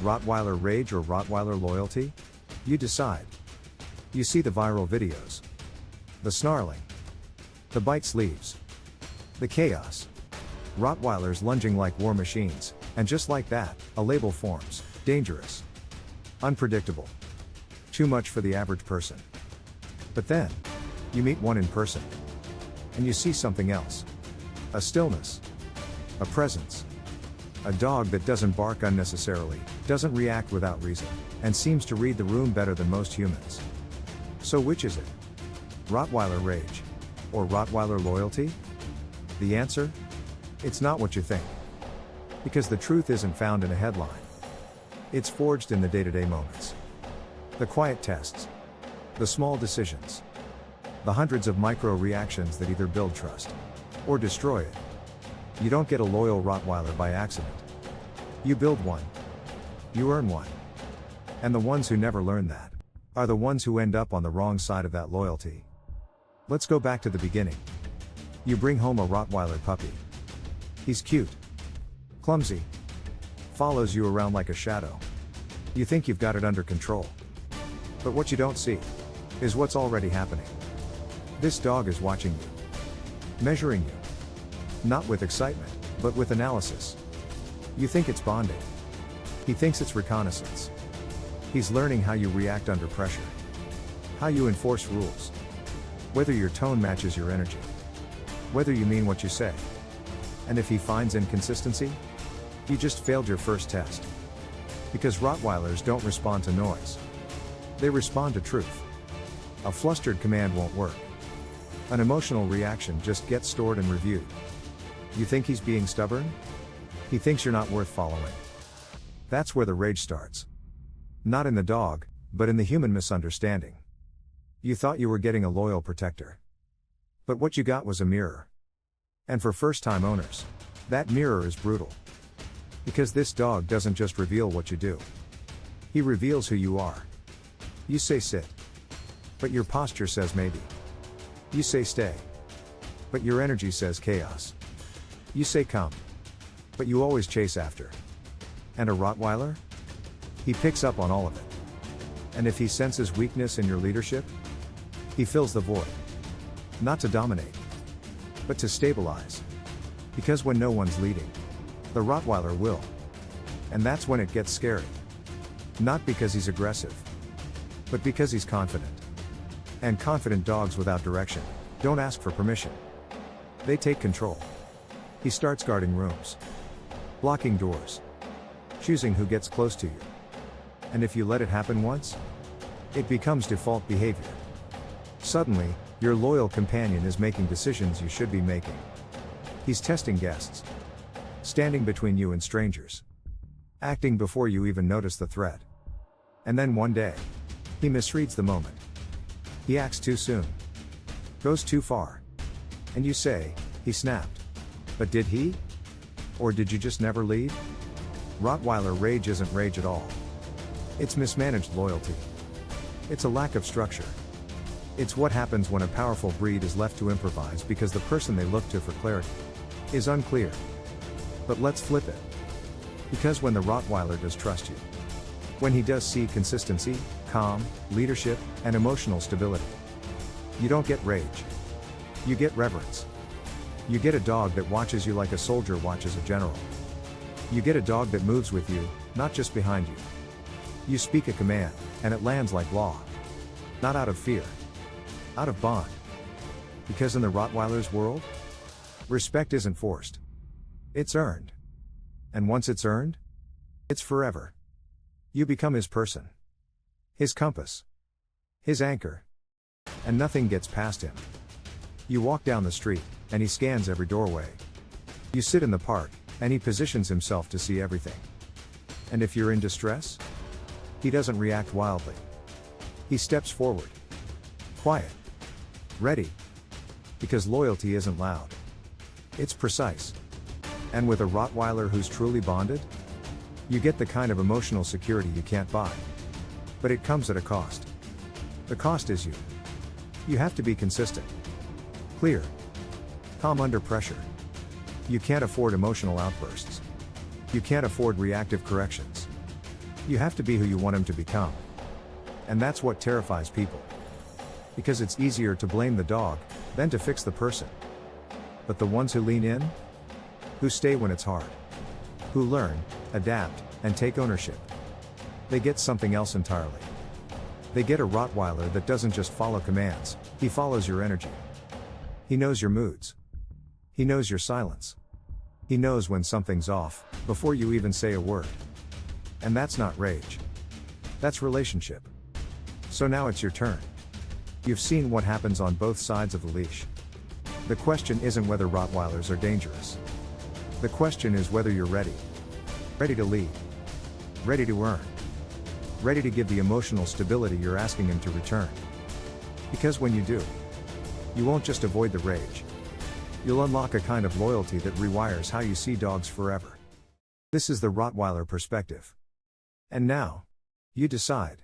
Rottweiler rage or Rottweiler loyalty? You decide. You see the viral videos. The snarling. The bite sleeves. The chaos. Rottweilers lunging like war machines, and just like that, a label forms. Dangerous. Unpredictable. Too much for the average person. But then, you meet one in person. And you see something else. A stillness. A presence. A dog that doesn't bark unnecessarily, doesn't react without reason, and seems to read the room better than most humans. So which is it? Rottweiler rage? Or Rottweiler loyalty? The answer? It's not what you think. Because the truth isn't found in a headline. It's forged in the day-to-day moments. The quiet tests. The small decisions. The hundreds of micro-reactions that either build trust or destroy it. You don't get a loyal Rottweiler by accident. You build one. You earn one. And the ones who never learn that are the ones who end up on the wrong side of that loyalty. Let's go back to the beginning. You bring home a Rottweiler puppy. He's cute. Clumsy. Follows you around like a shadow. You think you've got it under control. But what you don't see is what's already happening. This dog is watching you. Measuring you. Not with excitement, but with analysis. You think it's bonding. He thinks it's reconnaissance. He's learning how you react under pressure. How you enforce rules. Whether your tone matches your energy. Whether you mean what you say. And if he finds inconsistency, you just failed your first test. Because Rottweilers don't respond to noise. They respond to truth. A flustered command won't work. An emotional reaction just gets stored and reviewed. You think he's being stubborn? He thinks you're not worth following. That's where the rage starts. Not in the dog, but in the human misunderstanding. You thought you were getting a loyal protector. But what you got was a mirror. And for first-time owners, that mirror is brutal. Because this dog doesn't just reveal what you do. He reveals who you are. You say sit. But your posture says maybe. You say stay. But your energy says chaos. You say come. But you always chase after. And a Rottweiler? He picks up on all of it. And if he senses weakness in your leadership, he fills the void. Not to dominate, but to stabilize. Because when no one's leading, the Rottweiler will. And that's when it gets scary. Not because he's aggressive, but because he's confident. And confident dogs without direction don't ask for permission. They take control. He starts guarding rooms, blocking doors, choosing who gets close to you. And if you let it happen once, it becomes default behavior. Suddenly, your loyal companion is making decisions you should be making. He's testing guests, standing between you and strangers, acting before you even notice the threat. And then one day, he misreads the moment. He acts too soon, goes too far. And you say, he snapped. But did he? Or did you just never lead? Rottweiler rage isn't rage at all. It's mismanaged loyalty. It's a lack of structure. It's what happens when a powerful breed is left to improvise because the person they look to for clarity is unclear. But let's flip it. Because when the Rottweiler does trust you, when he does see consistency, calm, leadership, and emotional stability, you don't get rage. You get reverence. You get a dog that watches you like a soldier watches a general. You get a dog that moves with you, not just behind you. You speak a command, and it lands like law. Not out of fear. Out of bond. Because in the Rottweiler's world, respect isn't forced. It's earned. And once it's earned, it's forever. You become his person. His compass. His anchor. And nothing gets past him. You walk down the street, and he scans every doorway. You sit in the park, and he positions himself to see everything. And if you're in distress, he doesn't react wildly. He steps forward. Quiet. Ready. Because loyalty isn't loud. It's precise. And with a Rottweiler who's truly bonded, you get the kind of emotional security you can't buy. But it comes at a cost. The cost is you. You have to be consistent. Clear. Calm under pressure. You can't afford emotional outbursts. You can't afford reactive corrections. You have to be who you want him to become. And that's what terrifies people. Because it's easier to blame the dog than to fix the person. But the ones who lean in, who stay when it's hard, who learn, adapt, and take ownership, they get something else entirely. They get a Rottweiler that doesn't just follow commands, he follows your energy. He knows your moods. He knows your silence. He knows when something's off, before you even say a word. And that's not rage. That's relationship. So now it's your turn. You've seen what happens on both sides of the leash. The question isn't whether Rottweilers are dangerous. The question is whether you're ready. Ready to lead. Ready to earn. Ready to give the emotional stability you're asking him to return. Because when you do, you won't just avoid the rage. You'll unlock a kind of loyalty that rewires how you see dogs forever. This is the Rottweiler perspective. And now, you decide.